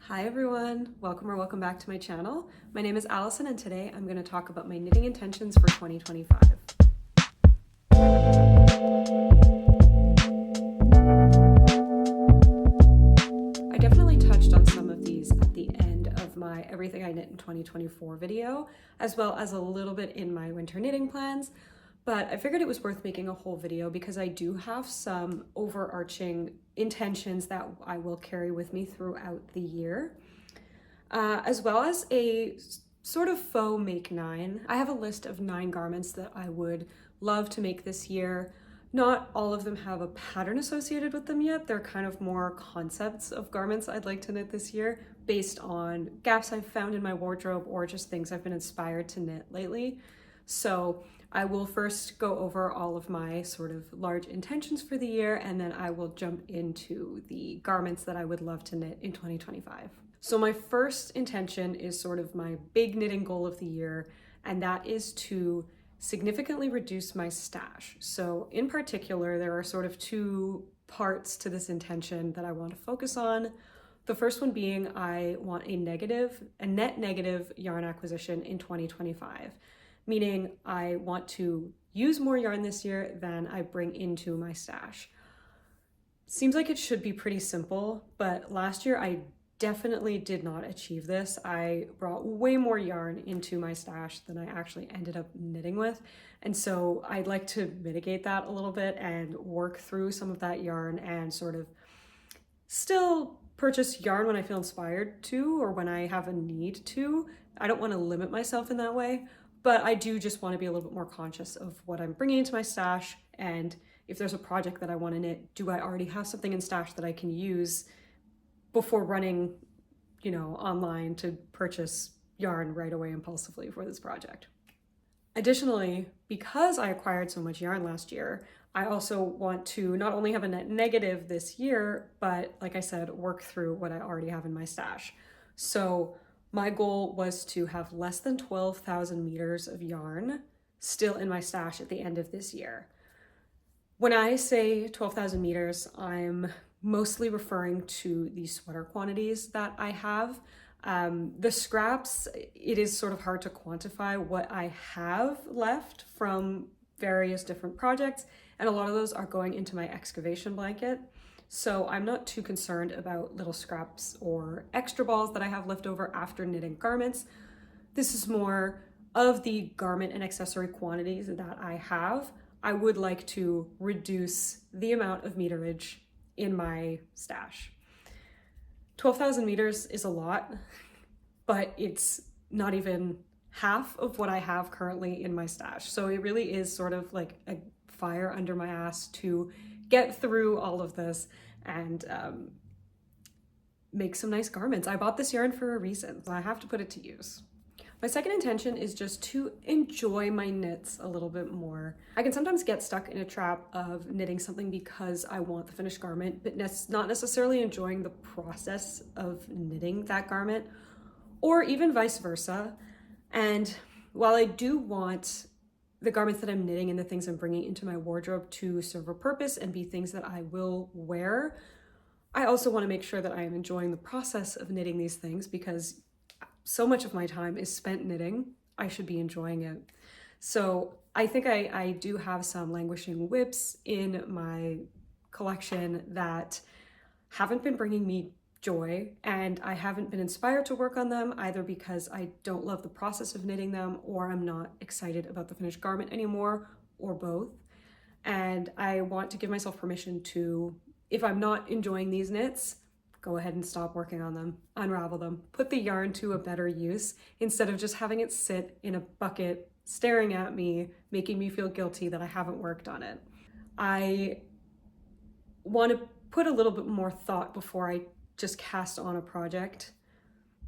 Hi everyone, welcome back to my channel. My name is Allison and today I'm going to talk about my knitting intentions for 2025. I definitely touched on some of these at the end of my Everything I Knit in 2024 video, as well as a little bit in my winter knitting plans, but I figured it was worth making a whole video because I do have some overarching intentions that I will carry with me throughout the year. As well as a sort of faux make 9. I have a list of 9 garments that I would love to make this year. Not all of them have a pattern associated with them yet. They're kind of more concepts of garments I'd like to knit this year based on gaps I've found in my wardrobe or just things I've been inspired to knit lately. So I will first go over all of my sort of large intentions for the year, and then I will jump into the garments that I would love to knit in 2025. So my first intention is sort of my big knitting goal of the year, and that is to significantly reduce my stash. So in particular, there are sort of 2 parts to this intention that I want to focus on. The first one being I want a net negative yarn acquisition in 2025, meaning I want to use more yarn this year than I bring into my stash. Seems like it should be pretty simple, but last year I definitely did not achieve this. I brought way more yarn into my stash than I actually ended up knitting with. And so I'd like to mitigate that a little bit and work through some of that yarn and sort of still purchase yarn when I feel inspired to or when I have a need to. I don't want to limit myself in that way, but I do just want to be a little bit more conscious of what I'm bringing into my stash. And if there's a project that I want to knit, do I already have something in stash that I can use before running, online to purchase yarn right away impulsively for this project. Additionally, because I acquired so much yarn last year, I also want to not only have a net negative this year, but like I said, work through what I already have in my stash. So my goal was to have less than 12,000 meters of yarn still in my stash at the end of this year. When I say 12,000 meters, I'm mostly referring to the sweater quantities that I have. The scraps, it is sort of hard to quantify what I have left from various different projects, and a lot of those are going into my excavation blanket. So I'm not too concerned about little scraps or extra balls that I have left over after knitting garments. This is more of the garment and accessory quantities that I have. I would like to reduce the amount of meterage in my stash. 12,000 meters is a lot, but it's not even half of what I have currently in my stash. So it really is sort of like a fire under my ass to get through all of this and make some nice garments. I bought this yarn for a reason, so I have to put it to use. My second intention is just to enjoy my knits a little bit more. I can sometimes get stuck in a trap of knitting something because I want the finished garment, but not necessarily enjoying the process of knitting that garment, or even vice versa. And while I do want the garments that I'm knitting and the things I'm bringing into my wardrobe to serve a purpose and be things that I will wear, I also want to make sure that I am enjoying the process of knitting these things because so much of my time is spent knitting. I should be enjoying it. So I think I do have some languishing whips in my collection that haven't been bringing me joy, and I haven't been inspired to work on them either because I don't love the process of knitting them or I'm not excited about the finished garment anymore, or both. And I want to give myself permission to, if I'm not enjoying these knits, go ahead and stop working on them, unravel them, put the yarn to a better use instead of just having it sit in a bucket staring at me, making me feel guilty that I haven't worked on it. I want to put a little bit more thought before I just cast on a project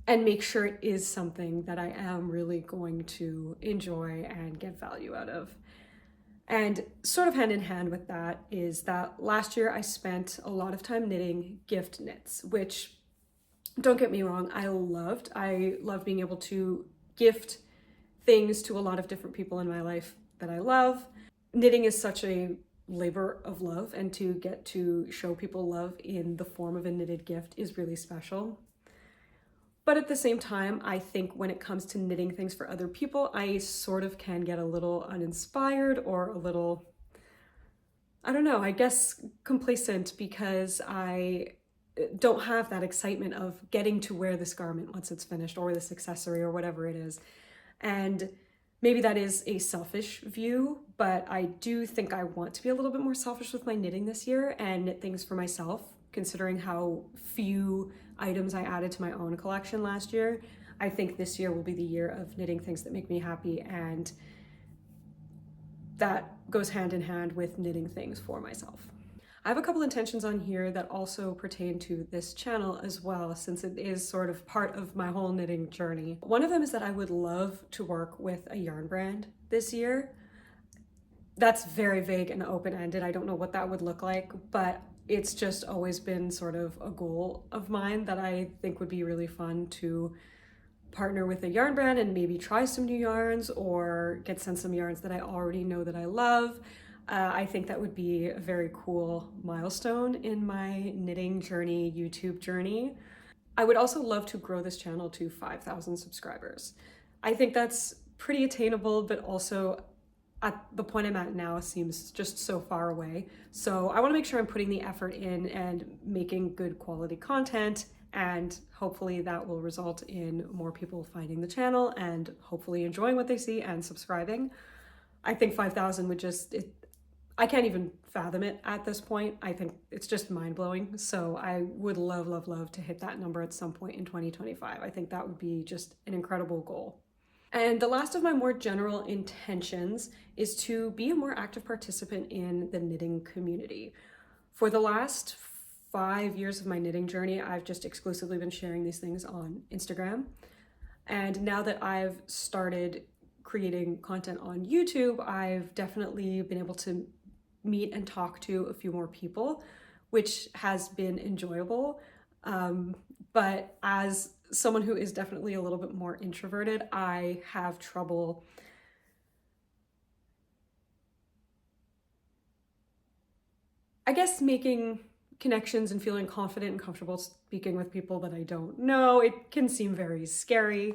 and make sure it is something that I am really going to enjoy and get value out of. And sort of hand in hand with that is that last year I spent a lot of time knitting gift knits, which, don't get me wrong, I loved. I love being able to gift things to a lot of different people in my life that I love. Knitting is such a labor of love, and to get to show people love in the form of a knitted gift is really special. But at the same time, I think when it comes to knitting things for other people, I sort of can get a little uninspired or a little, I don't know, I guess complacent, because I don't have that excitement of getting to wear this garment once it's finished, or this accessory, or whatever it is. And maybe that is a selfish view, but I do think I want to be a little bit more selfish with my knitting this year and knit things for myself, considering how few items I added to my own collection last year. I think this year will be the year of knitting things that make me happy, and that goes hand in hand with knitting things for myself. I have a couple intentions on here that also pertain to this channel as well, since it is sort of part of my whole knitting journey. One of them is that I would love to work with a yarn brand this year. That's very vague and open-ended. I don't know what that would look like, but it's just always been sort of a goal of mine that I think would be really fun to partner with a yarn brand and maybe try some new yarns, or get sent some yarns that I already know that I love. I think that would be a very cool milestone in my knitting journey, YouTube journey. I would also love to grow this channel to 5,000 subscribers. I think that's pretty attainable, but also at the point I'm at now seems just so far away. So I want to make sure I'm putting the effort in and making good quality content, and hopefully that will result in more people finding the channel and hopefully enjoying what they see and subscribing. I think 5,000 would just, I can't even fathom it at this point. I think it's just mind-blowing. So I would love, love, love to hit that number at some point in 2025. I think that would be just an incredible goal. And the last of my more general intentions is to be a more active participant in the knitting community. For the last 5 years of my knitting journey, I've just exclusively been sharing these things on Instagram. And now that I've started creating content on YouTube, I've definitely been able to meet and talk to a few more people, which has been enjoyable. But as someone who is definitely a little bit more introverted, I have trouble making connections and feeling confident and comfortable speaking with people that I don't know. It can seem very scary,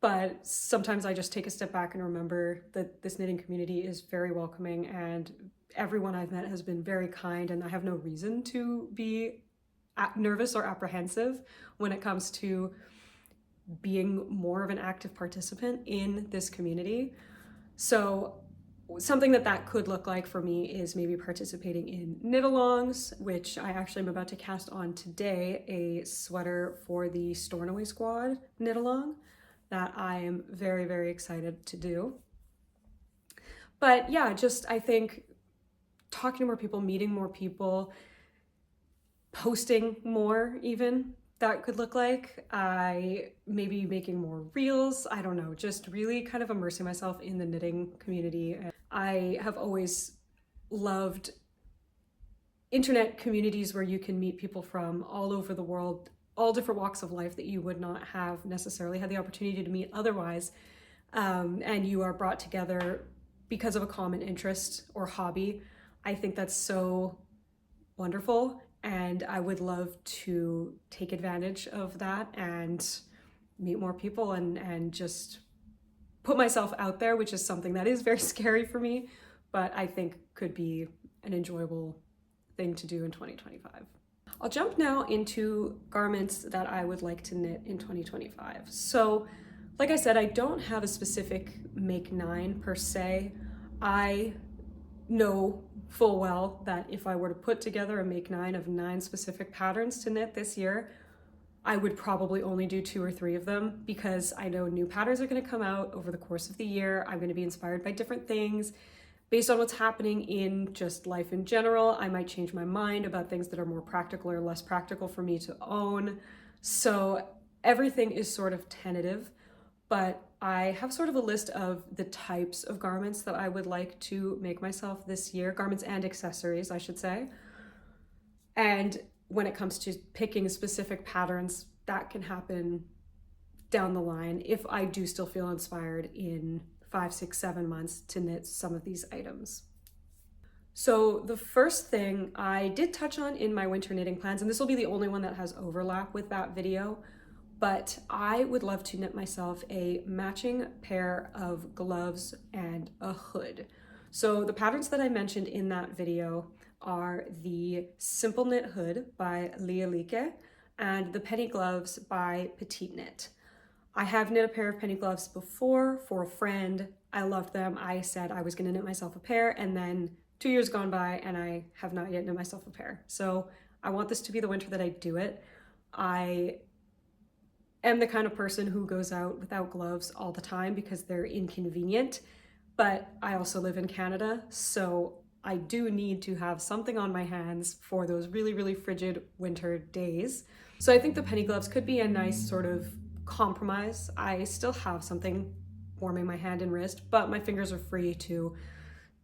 but sometimes I just take a step back and remember that this knitting community is very welcoming, and everyone I've met has been very kind, and I have no reason to be nervous or apprehensive when it comes to being more of an active participant in this community. So something that could look like for me is maybe participating in knit-alongs, which I actually am about to cast on today, a sweater for the Stornoway Squad knit-along that I am very, very excited to do. But yeah, just I think talking to more people, meeting more people, posting more even, that could look like. I maybe making more reels, I don't know, just really kind of immersing myself in the knitting community. I have always loved internet communities where you can meet people from all over the world, all different walks of life that you would not have necessarily had the opportunity to meet otherwise. And you are brought together because of a common interest or hobby. I think that's so wonderful, and I would love to take advantage of that and meet more people and just put myself out there, which is something that is very scary for me, but I think could be an enjoyable thing to do in 2025. I'll jump now into garments that I would like to knit in 2025. So, like I said, I don't have a specific make 9 per se. I know full well that if I were to put together a make 9 of 9 specific patterns to knit this year, I would probably only do 2 or 3 of them, because I know new patterns are going to come out over the course of the year. I'm going to be inspired by different things. Based on what's happening in just life in general, I might change my mind about things that are more practical or less practical for me to own. So everything is sort of tentative, but I have sort of a list of the types of garments that I would like to make myself this year, garments and accessories, I should say. And when it comes to picking specific patterns, that can happen down the line if I do still feel inspired in 5, 6, 7 months to knit some of these items. So the first thing I did touch on in my winter knitting plans, and this will be the only one that has overlap with that video, but I would love to knit myself a matching pair of gloves and a hood. So the patterns that I mentioned in that video are the Simple Knit Hood by Leah Like and the Penny Gloves by Petite Knit. I have knit a pair of penny gloves before for a friend. I loved them. I said I was going to knit myself a pair, and then 2 years gone by and I have not yet knit myself a pair. So I want this to be the winter that I do it. I am the kind of person who goes out without gloves all the time because they're inconvenient, but I also live in Canada, so I do need to have something on my hands for those really, really frigid winter days. So I think the penny gloves could be a nice sort of compromise. I still have something warming my hand and wrist, but my fingers are free to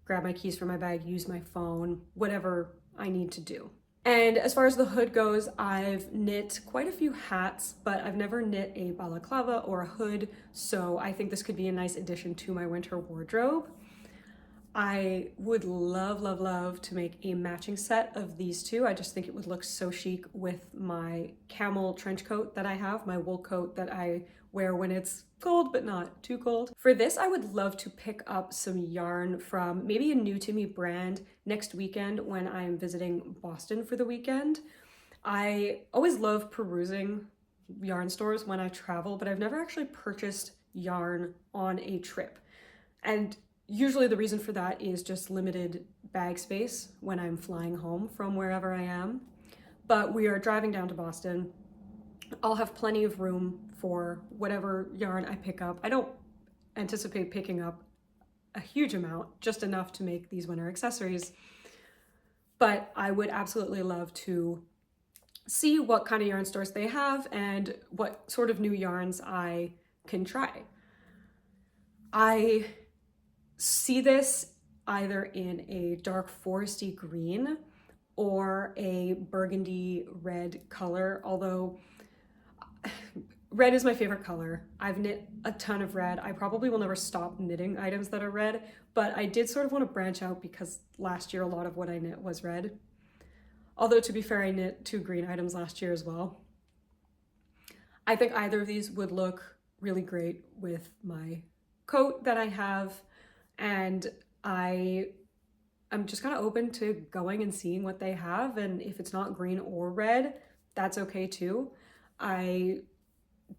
grab my keys from my bag, use my phone, whatever I need to do. And as far as the hood goes, I've knit quite a few hats, but I've never knit a balaclava or a hood, so I think this could be a nice addition to my winter wardrobe. I would love, love, love to make a matching set of these two. I just think it would look so chic with my camel trench coat that I have, my wool coat that I wear when it's cold but not too cold. For this, I would love to pick up some yarn from maybe a new to me brand next weekend when I'm visiting Boston for the weekend. I always love perusing yarn stores when I travel, but I've never actually purchased yarn on a trip. And usually the reason for that is just limited bag space when I'm flying home from wherever I am. But we are driving down to Boston. I'll have plenty of room for whatever yarn I pick up. I don't anticipate picking up a huge amount, just enough to make these winter accessories. But I would absolutely love to see what kind of yarn stores they have and what sort of new yarns I can try. I see this either in a dark foresty green or a burgundy red color, although red is my favorite color. I've knit a ton of red. I probably will never stop knitting items that are red, but I did sort of want to branch out because last year a lot of what I knit was red. Although to be fair, I knit 2 green items last year as well. I think either of these would look really great with my coat that I have, and I'm just kind of open to going and seeing what they have, and if it's not green or red, that's okay too. I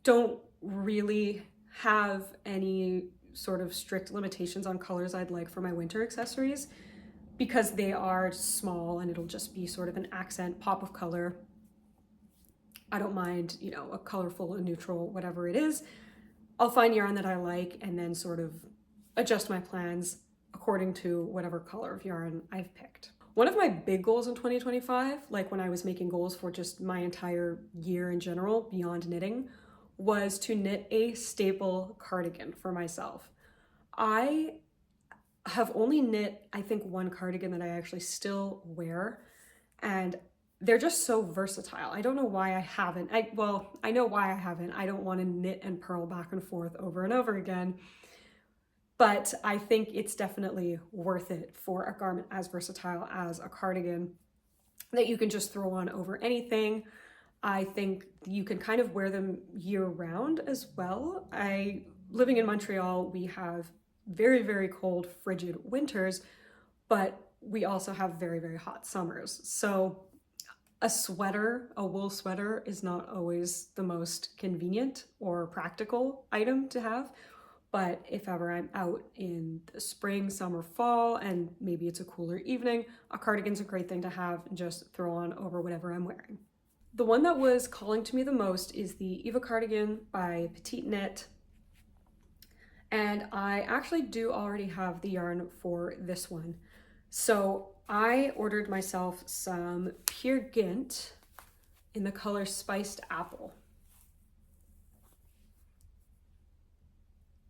don't really have any sort of strict limitations on colors I'd like for my winter accessories because they are small and it'll just be sort of an accent pop of color. I don't mind, you know, a colorful, a neutral, whatever it is. I'll find yarn that I like and then sort of adjust my plans according to whatever color of yarn I've picked. One of my big goals in 2025, like when I was making goals for just my entire year in general, beyond knitting, was to knit a staple cardigan for myself. I have only knit, I think, one cardigan that I actually still wear, and they're just so versatile. I don't know why I haven't. I know why I haven't. I don't want to knit and purl back and forth over and over again. But I think it's definitely worth it for a garment as versatile as a cardigan that you can just throw on over anything. I think you can kind of wear them year round as well. Living in Montreal, we have very, very cold, frigid winters, but we also have very, very hot summers. So a sweater, a wool sweater, is not always the most convenient or practical item to have. But if ever I'm out in the spring, summer, fall, and maybe it's a cooler evening, a cardigan's a great thing to have and just throw on over whatever I'm wearing. The one that was calling to me the most is the Eva cardigan by Petite Knit. And I actually do already have the yarn for this one. So I ordered myself some Peer Gynt in the color Spiced Apple.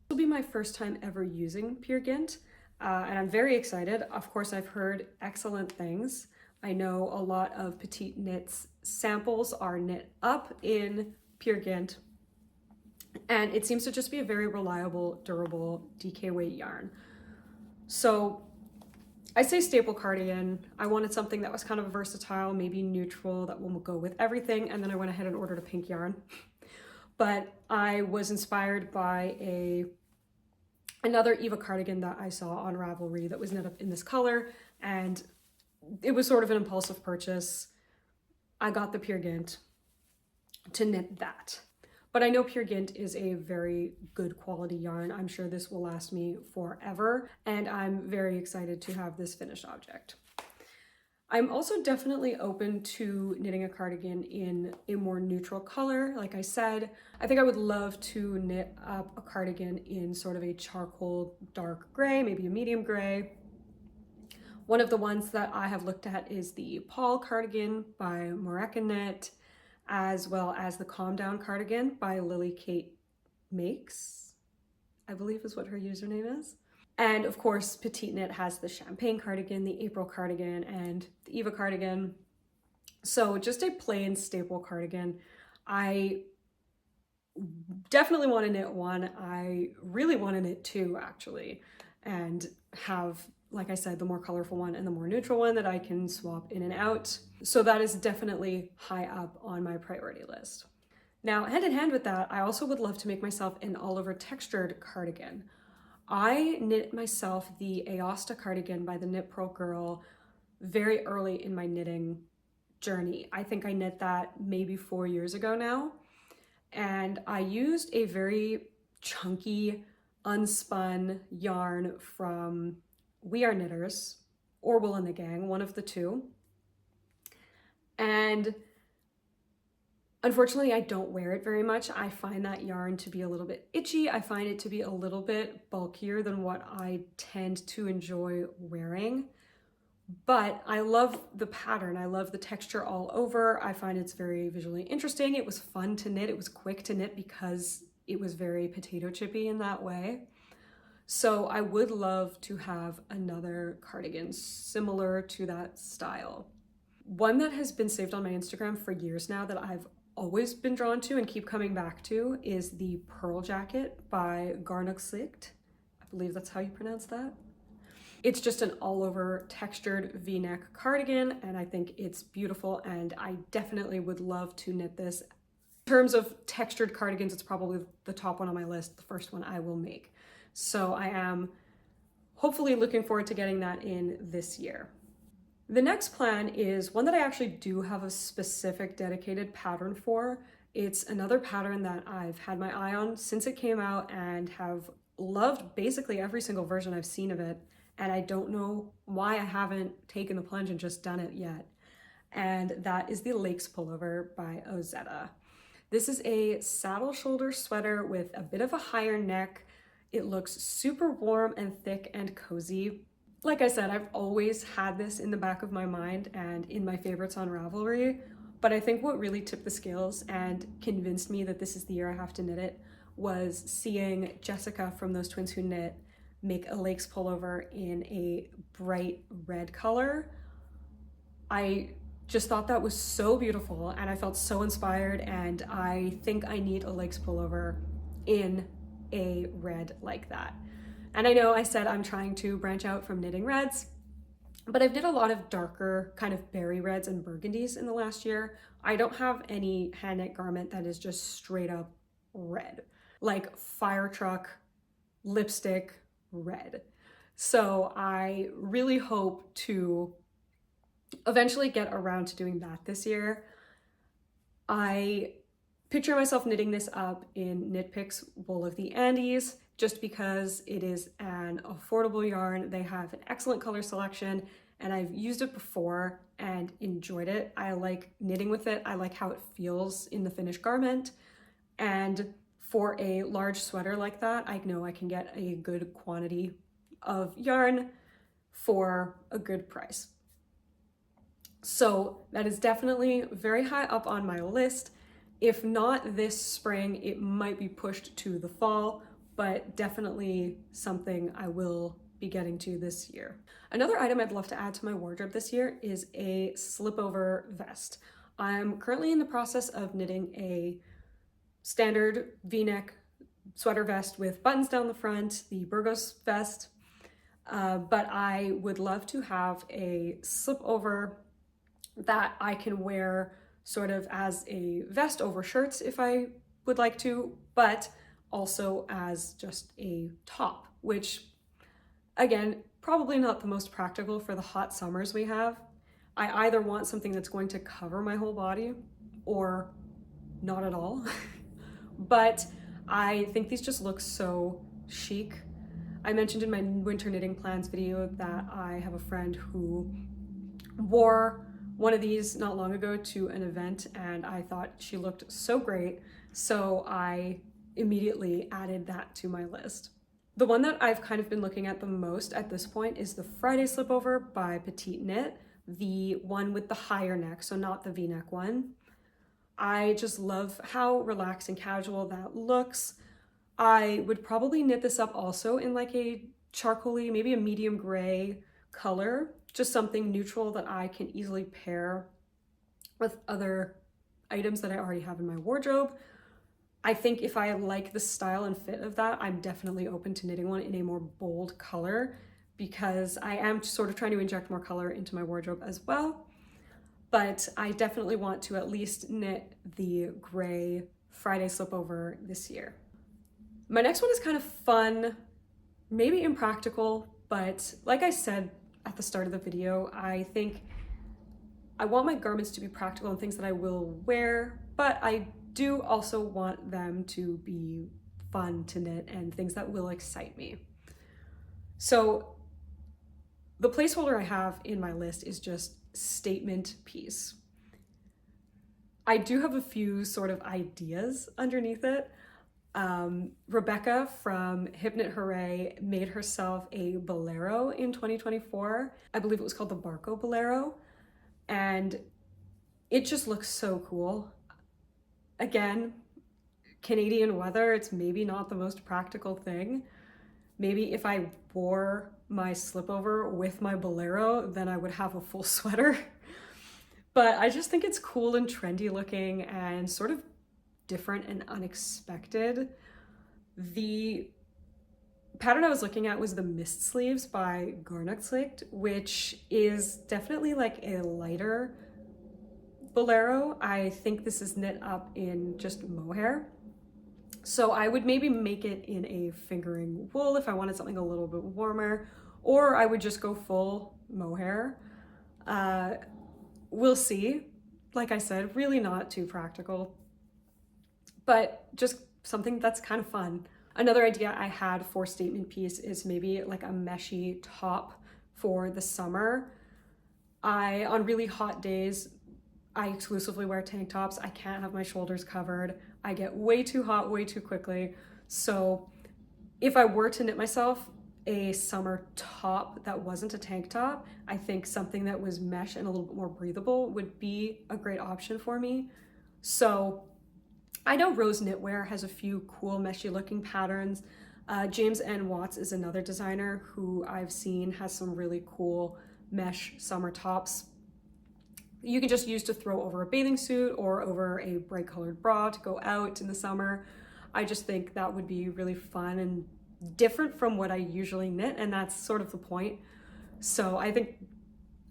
This will be my first time ever using Peer Gynt, and I'm very excited. Of course, I've heard excellent things. I know a lot of Petite Knit's samples are knit up in Peer Gynt, and it seems to just be a very reliable, durable DK weight yarn. So I say staple cardigan. I wanted something that was kind of versatile, maybe neutral, that will go with everything, and then I went ahead and ordered a pink yarn. but I was inspired by another Eva cardigan that I saw on Ravelry that was knit up in this color, and it was sort of an impulsive purchase. I got the Peer Gynt to knit that. But I know Peer Gynt is a very good quality yarn. I'm sure this will last me forever, and I'm very excited to have this finished object. I'm also definitely open to knitting a cardigan in a more neutral color. Like I said, I think I would love to knit up a cardigan in sort of a charcoal dark gray, maybe a medium gray. One of the ones that I have looked at is the Paul cardigan by Moreka Knit, as well as the Calm Down cardigan by Lily Kate Makes, I believe is what her username is. And of course, Petite Knit has the Champagne cardigan, the April cardigan, and the Eva cardigan. So just a plain staple cardigan. I definitely want to knit one. I really want to knit two, actually, and have, like I said, the more colorful one and the more neutral one that I can swap in and out. So that is definitely high up on my priority list. Now, hand in hand with that, I also would love to make myself an all over textured cardigan. I knit myself the Aosta cardigan by the Knit Pearl Girl very early in my knitting journey. I think I knit that maybe 4 years ago now. And I used a very chunky, unspun yarn from We Are Knitters or Wool and the Gang, one of the two. And unfortunately, I don't wear it very much. I find that yarn to be a little bit itchy. I find it to be a little bit bulkier than what I tend to enjoy wearing. But I love the pattern. I love the texture all over. I find it's very visually interesting. It was fun to knit. It was quick to knit because it was very potato chippy in that way. So I would love to have another cardigan similar to that style. One that has been saved on my Instagram for years now that I've always been drawn to and keep coming back to is the Pearl Jacket by Garnuxlicht. I believe that's how you pronounce that. It's just an all over textured V-neck cardigan, and I think it's beautiful, and I definitely would love to knit this. In terms of textured cardigans, it's probably the top one on my list, the first one I will make. So I am hopefully looking forward to getting that in this year. The next plan is one that I actually do have a specific dedicated pattern for. It's another pattern that I've had my eye on since it came out and have loved basically every single version I've seen of it. And I don't know why I haven't taken the plunge and just done it yet. And that is the Lakes Pullover by Ozetta. This is a saddle shoulder sweater with a bit of a higher neck. It looks super warm and thick and cozy. Like I said, I've always had this in the back of my mind and in my favorites on Ravelry, but I think what really tipped the scales and convinced me that this is the year I have to knit it was seeing Jessica from Those Twins Who Knit make a Lakes pullover in a bright red color. I just thought that was so beautiful and I felt so inspired, and I think I need a Lakes pullover in a red like that. And I know I said I'm trying to branch out from knitting reds, but I've knit a lot of darker kind of berry reds and burgundies in the last year. I don't have any hand knit garment that is just straight up red, like fire truck, lipstick red. So I really hope to eventually get around to doing that this year. I picture myself knitting this up in Knit Picks Wool of the Andes, just because it is an affordable yarn. They have an excellent color selection, and I've used it before and enjoyed it. I like knitting with it. I like how it feels in the finished garment. And for a large sweater like that, I know I can get a good quantity of yarn for a good price. So that is definitely very high up on my list. If not this spring, it might be pushed to the fall, but definitely something I will be getting to this year. Another item I'd love to add to my wardrobe this year is a slip-over vest. I'm currently in the process of knitting a standard V-neck sweater vest with buttons down the front, the Burgos vest, but I would love to have a slip-over that I can wear sort of as a vest over shirts if I would like to, but also as just a top, which again, probably not the most practical for the hot summers we have. I either want something that's going to cover my whole body or not at all. But I think these just look so chic. I mentioned in my winter knitting plans video that I have a friend who wore one of these not long ago to an event, and I thought she looked so great, so I immediately added that to my list. The one that I've kind of been looking at the most at this point is the Friday Slipover by Petite Knit, the one with the higher neck, so not the V-neck one. I just love how relaxed and casual that looks. I would probably knit this up also in like a charcoaly, maybe a medium gray color, just something neutral that I can easily pair with other items that I already have in my wardrobe. I think if I like the style and fit of that, I'm definitely open to knitting one in a more bold color, because I am sort of trying to inject more color into my wardrobe as well. But I definitely want to at least knit the gray Friday Slipover this year. My next one is kind of fun, maybe impractical, but like I said at the start of the video, I think I want my garments to be practical and things that I will wear, but I do also want them to be fun to knit and things that will excite me. So the placeholder I have in my list is just statement piece. I do have a few sort of ideas underneath it. Rebecca from Hip Knit Hooray made herself a bolero in 2024. I believe it was called the Barco Bolero, and it just looks so cool. Again, Canadian weather, it's maybe not the most practical thing. Maybe if I wore my slipover with my bolero, then I would have a full sweater. But I just think it's cool and trendy looking and sort of different and unexpected. The pattern I was looking at was the Mist Sleeves by Garnachtslicht, which is definitely like a lighter bolero. I think this is knit up in just mohair. So I would maybe make it in a fingering wool if I wanted something a little bit warmer, or I would just go full mohair. We'll see. Like I said, really not too practical, but just something that's kind of fun. Another idea I had for statement piece is maybe like a meshy top for the summer. On really hot days, I exclusively wear tank tops. I can't have my shoulders covered. I get way too hot way too quickly. So if I were to knit myself a summer top that wasn't a tank top, I think something that was mesh and a little bit more breathable would be a great option for me. So I know Rose Knitwear has a few cool meshy looking patterns. James N. Watts is another designer who I've seen has some really cool mesh summer tops. You can just use to throw over a bathing suit or over a bright colored bra to go out in the summer. I just think that would be really fun and different from what I usually knit, and that's sort of the point. So I think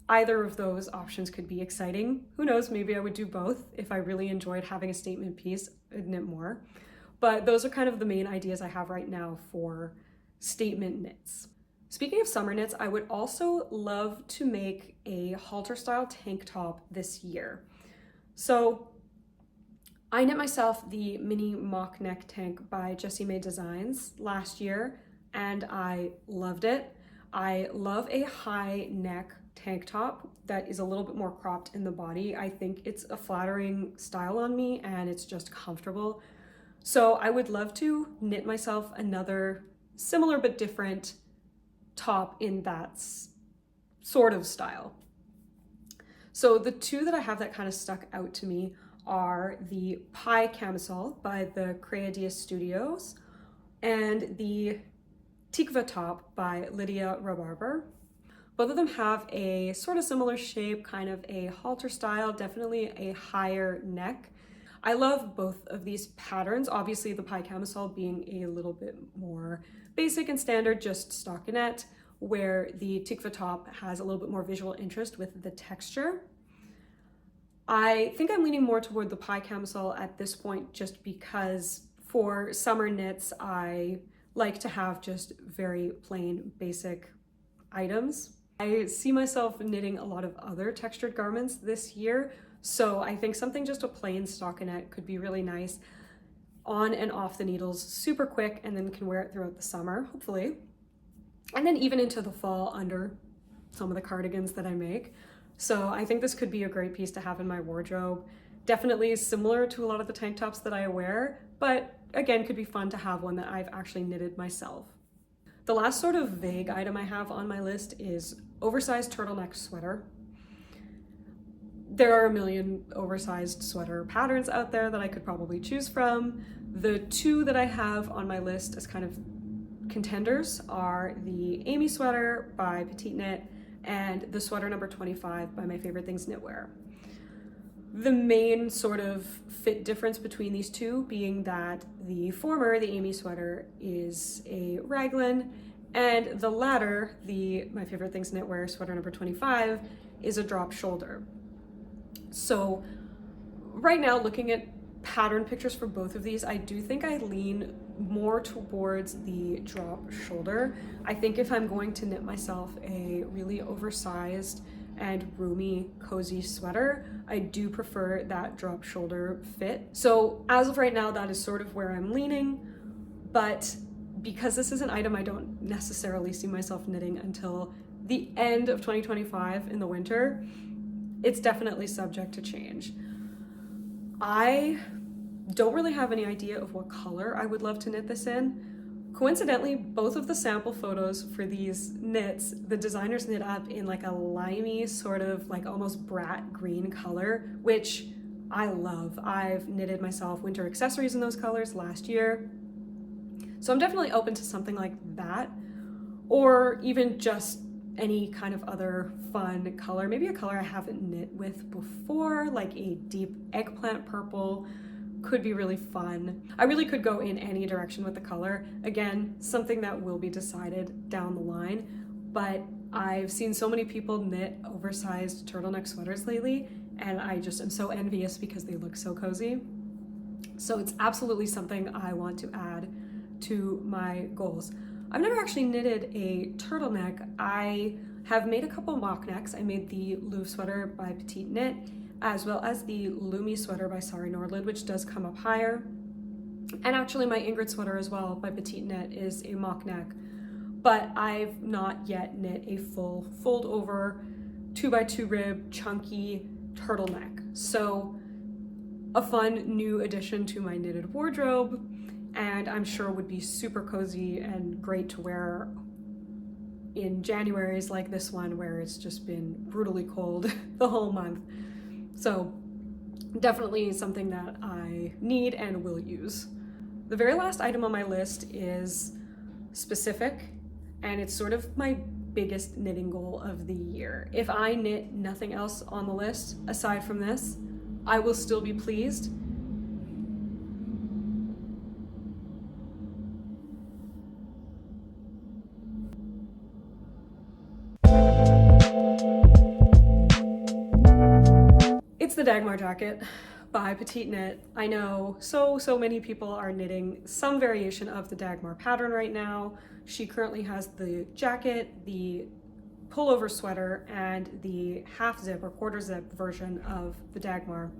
either of those options could be exciting. Who knows, maybe I would do both. If I really enjoyed having a statement piece, I'd knit more. But those are kind of the main ideas I have right now for statement knits. Speaking of summer knits, I would also love to make a halter style tank top this year. So I knit myself the mini mock neck tank by Jessie May Designs last year, and I loved it. I love a high neck tank top that is a little bit more cropped in the body. I think it's a flattering style on me and it's just comfortable. So I would love to knit myself another similar but different top in that sort of style. So the two that I have that kind of stuck out to me are the Pie Camisole by the Crea Dias Studios and the Tikva top by Lydia Rabarber. Both of them have a sort of similar shape, kind of a halter style, definitely a higher neck. I love both of these patterns, obviously the Pie Camisole being a little bit more basic and standard, just stockinette, where the Tikva top has a little bit more visual interest with the texture. I think I'm leaning more toward the pie camisole at this point just because for summer knits, I like to have just very plain basic items. I see myself knitting a lot of other textured garments this year, so I think something just a plain stockinette could be really nice on and off the needles super quick, and then can wear it throughout the summer, hopefully. And then even into the fall under some of the cardigans that I make. So I think this could be a great piece to have in my wardrobe. Definitely similar to a lot of the tank tops that I wear, but again, could be fun to have one that I've actually knitted myself. The last sort of vague item I have on my list is oversized turtleneck sweater. There are a million oversized sweater patterns out there that I could probably choose from. The two that I have on my list as kind of contenders are the Amy sweater by Petite Knit and the sweater number 25 by My Favorite Things Knitwear. The main sort of fit difference between these two being that the former, the Amy sweater, is a raglan, and the latter, the My Favorite Things Knitwear sweater number 25, is a drop shoulder. So right now, looking at pattern pictures for both of these, I do think I lean more towards the drop shoulder. I think if I'm going to knit myself a really oversized and roomy, cozy sweater, I do prefer that drop shoulder fit. So as of right now, that is sort of where I'm leaning, but because this is an item I don't necessarily see myself knitting until the end of 2025 in the winter, it's definitely subject to change. I don't really have any idea of what color I would love to knit this in. Coincidentally, both of the sample photos for these knits, the designers knit up in like a limey sort of like almost brat green color, which I love. I've knitted myself winter accessories in those colors last year. So I'm definitely open to something like that, or even just any kind of other fun color. Maybe a color I haven't knit with before, like a deep eggplant purple could be really fun. I really could go in any direction with the color. Again, something that will be decided down the line, but I've seen so many people knit oversized turtleneck sweaters lately, and I just am so envious because they look so cozy. So it's absolutely something I want to add to my goals. I've never actually knitted a turtleneck. I have made a couple mock necks. I made the Louvre sweater by Petite Knit, as well as the Lumi sweater by Sari Nordlund, which does come up higher. And actually my Ingrid sweater as well by Petite Knit is a mock neck, but I've not yet knit a full fold over 2x2 rib chunky turtleneck. So a fun new addition to my knitted wardrobe, and I'm sure would be super cozy and great to wear in Januaries like this one where it's just been brutally cold the whole month. So definitely something that I need and will use. The very last item on my list is specific, and it's sort of my biggest knitting goal of the year. If I knit nothing else on the list aside from this, I will still be pleased. It's the Dagmar jacket by Petite Knit. I know so many people are knitting some variation of the Dagmar pattern right now. She currently has the jacket, the pullover sweater, and the half zip or quarter zip version of the Dagmar.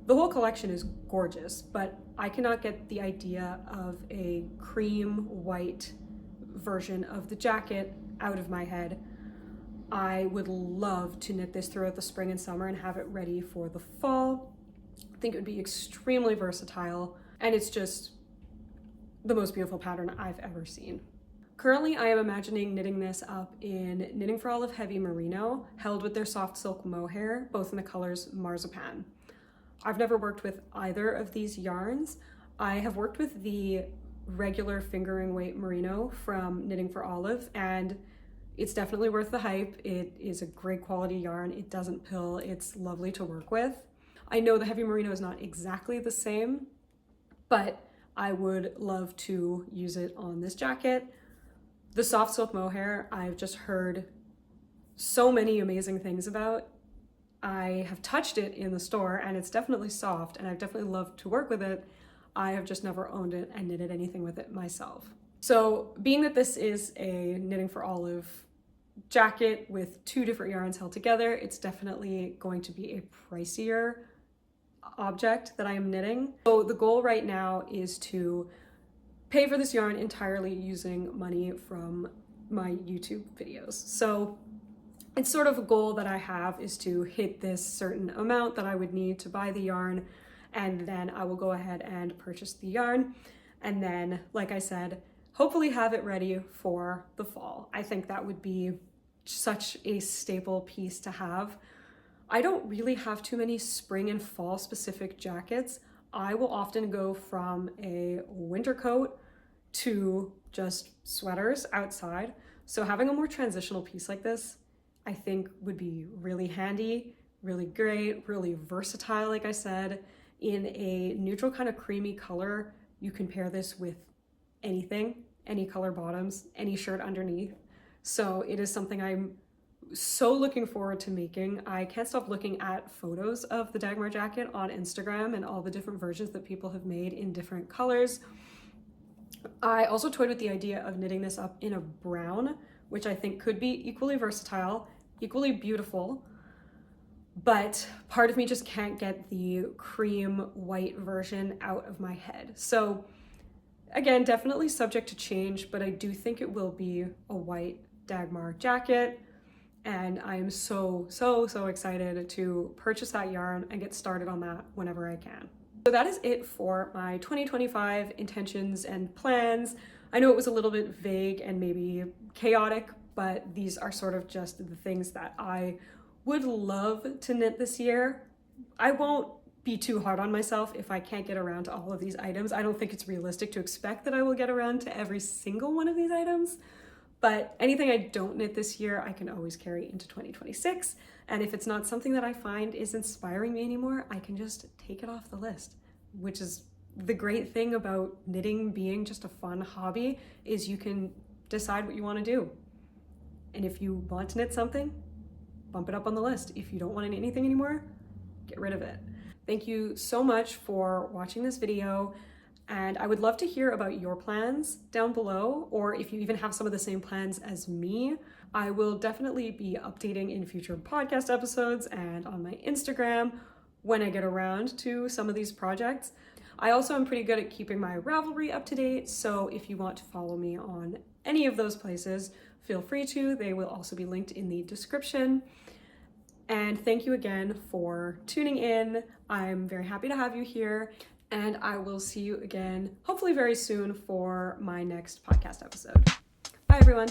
The whole collection is gorgeous, but I cannot get the idea of a cream white version of the jacket out of my head. I would love to knit this throughout the spring and summer and have it ready for the fall. I think it would be extremely versatile, and it's just the most beautiful pattern I've ever seen. Currently, I am imagining knitting this up in Knitting for Olive Heavy Merino, held with their soft silk mohair, both in the colors Marzipan. I've never worked with either of these yarns. I have worked with the regular fingering weight merino from Knitting for Olive, and it's definitely worth the hype. It is a great quality yarn. It doesn't pill. It's lovely to work with. I know the heavy merino is not exactly the same, but I would love to use it on this jacket. The soft silk mohair, I've just heard so many amazing things about. I have touched it in the store and it's definitely soft and I've definitely loved to work with it. I have just never owned it and knitted anything with it myself. So being that this is a Knitting for Olive jacket with 2 different yarns held together, it's definitely going to be a pricier object that I am knitting. So the goal right now is to pay for this yarn entirely using money from my YouTube videos. So it's sort of a goal that I have, is to hit this certain amount that I would need to buy the yarn, and then I will go ahead and purchase the yarn, and then, like I said, hopefully have it ready for the fall. I think that would be such a staple piece to have. I don't really have too many spring and fall specific jackets. I will often go from a winter coat to just sweaters outside. So having a more transitional piece like this, I think would be really handy, really great, really versatile, like I said. In a neutral kind of creamy color, you can pair this with anything, any color bottoms, any shirt underneath. So it is something I'm so looking forward to making. I can't stop looking at photos of the Dagmar jacket on Instagram and all the different versions that people have made in different colors. I also toyed with the idea of knitting this up in a brown, which I think could be equally versatile, equally beautiful, but part of me just can't get the cream white version out of my head. So again, definitely subject to change, but I do think it will be a white Dagmar jacket, and I am so excited to purchase that yarn and get started on that whenever I can. So that is it for my 2025 intentions and plans. I know it was a little bit vague and maybe chaotic, but these are sort of just the things that I would love to knit this year. I won't be too hard on myself if I can't get around to all of these items. I don't think it's realistic to expect that I will get around to every single one of these items, but anything I don't knit this year, I can always carry into 2026. And if it's not something that I find is inspiring me anymore, I can just take it off the list, which is the great thing about knitting being just a fun hobby, is you can decide what you want to do. And if you want to knit something, bump it up on the list. If you don't want to knit anything anymore, get rid of it. Thank you so much for watching this video, and I would love to hear about your plans down below, or if you even have some of the same plans as me. I will definitely be updating in future podcast episodes and on my Instagram when I get around to some of these projects. I also am pretty good at keeping my Ravelry up to date, so if you want to follow me on any of those places, feel free to. They will also be linked in the description. And thank you again for tuning in. I'm very happy to have you here, and I will see you again, hopefully very soon, for my next podcast episode. Bye, everyone.